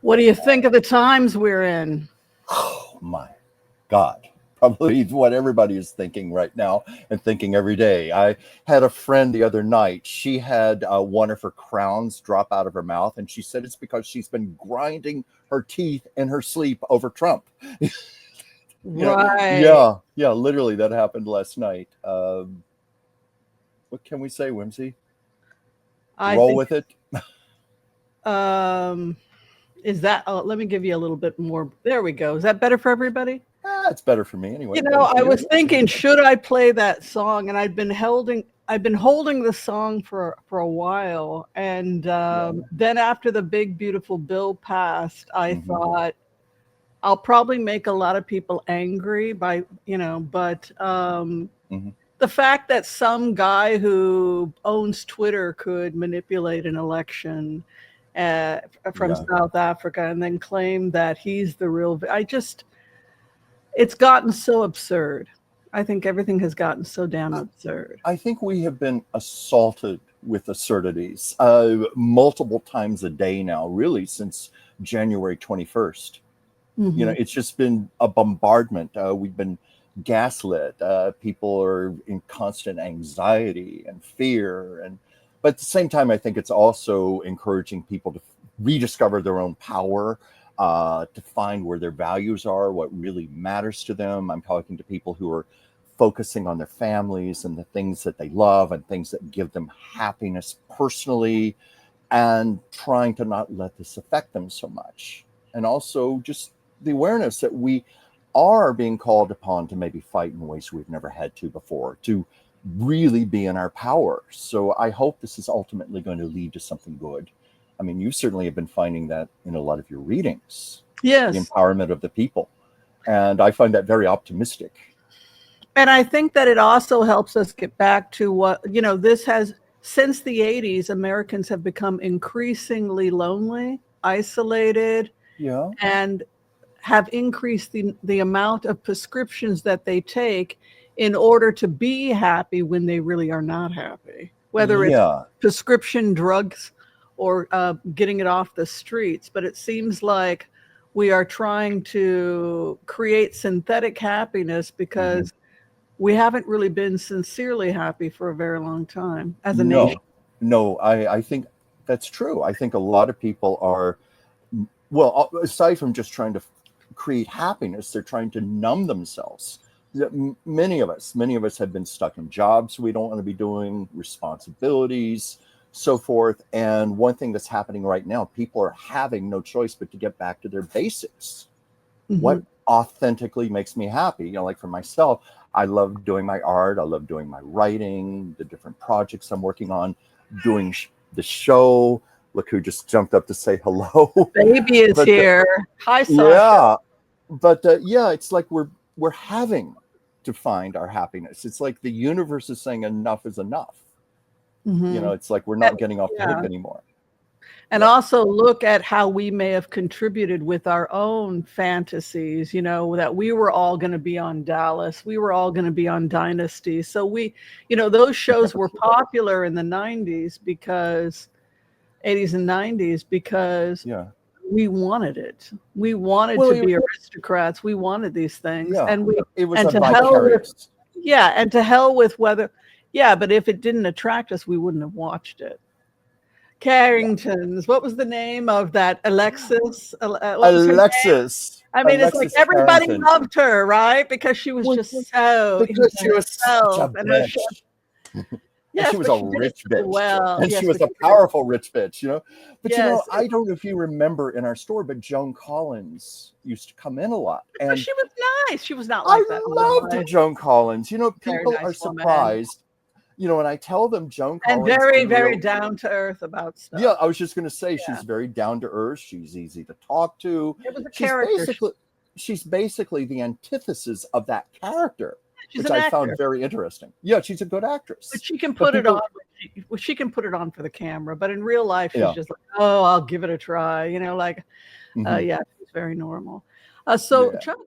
What do you think of the times we're in? Oh my God. Probably what everybody is thinking right now and thinking every day. I had a friend the other night. She had one of her crowns drop out of her mouth, and she said it's because she's been grinding her teeth in her sleep over Trump. Right. Yeah, literally that happened last night. What can we say, Whimsy? I Roll think, with it. um, is that, oh, let me give you a little bit more. There we go. Is that better for everybody? It's better for me anyway. You Better know, for I you. was thinking, should I play that song? And I've been holding the song for a while, and Yeah. then after the big beautiful bill passed, I Hmm. thought I'll probably make a lot of people angry by but Hmm. the fact that some guy who owns Twitter could manipulate an election uh, from Yeah. South Africa and then claim that he's the real, it's gotten so absurd. I think everything has gotten so damn I, absurd. I think we have been assaulted with absurdities multiple times a day now, really, since January 21st. Hmm. It's just been a bombardment. We've been gaslit. People are in constant anxiety and fear. But at the same time, I think it's also encouraging people to rediscover their own power, to find where their values are, what really matters to them. I'm talking to people who are focusing on their families and the things that they love and things that give them happiness personally, and trying to not let this affect them so much. And also just the awareness that we are being called upon to maybe fight in ways we've never had to before, to really be in our power. So I hope this is ultimately going to lead to something good. I mean, you certainly have been finding that in a lot of your readings, the Yes. empowerment of the people. And I find that very optimistic. And I think that it also helps us get back to what, this has, since the 80s, Americans have become increasingly lonely, isolated, Yeah. and have increased the amount of prescriptions that they take in order to be happy when they really are not happy, whether it's Yeah. prescription drugs or getting it off the streets. But it seems like we are trying to create synthetic happiness Hmm. because we haven't really been sincerely happy for a very long time as a nation. No, no, I think that's true. I think a lot of people are, well, aside from just trying to create happiness, they're trying to numb themselves. Many of us have been stuck in jobs we don't want to be doing, responsibilities, so forth. And one thing that's happening right now, people are having no choice but to get back to their basics. Hmm. What authentically makes me happy? Like for myself, I love doing my art, I love doing my writing, the different projects I'm working on, doing the show. Look who just jumped up to say hello. Baby is But here. Hi, Sasha. yeah, but yeah, it's like we're having to find our happiness. It's like the universe is saying enough is enough. Hmm. It's like we're not getting off the hook Yeah. anymore. And Yeah. also look at how we may have contributed with our own fantasies, that we were all going to be on Dallas, we were all going to be on Dynasty. So those shows were popular in the 90s because 80s and 90s because Yeah. we wanted it. We wanted Well, to be aristocrats. We wanted these things. yeah, it was And a to hell with, vicarious. yeah, and to hell with whether, yeah, but if it didn't attract us, we wouldn't have watched it. Yeah. Carringtons. What was the name of that? Alexis. What was her name? Alexis, I mean, it's like Alexis everybody Carrington. loved her, right? Because she was Well, just so because into she was such herself a and her show. bitch. And she Yes, was but a she did it rich so bitch. well. And she Yes, was but a she did it. powerful rich bitch. But Yes, I don't know if you remember in our store, but Joan Collins used to come in a lot. but And she was nice. She was not I like that in real loved life. Joan Collins. Very People are nice woman surprised, and I tell them Joan and Collins very, in very real. down to earth about Yeah, stuff. I was just going to say Yeah, she's very down to earth. She's easy to talk to. it was a She's character. basically she's basically the antithesis of that character, She's which an I found actor. very interesting. Yeah, she's a good But actress. she can But put it on. people, She can put it on for the camera, but in real life, she's yeah. just like, "Oh, I'll give it a try." Hmm. Yeah, she's very normal. So Yeah. Chuck,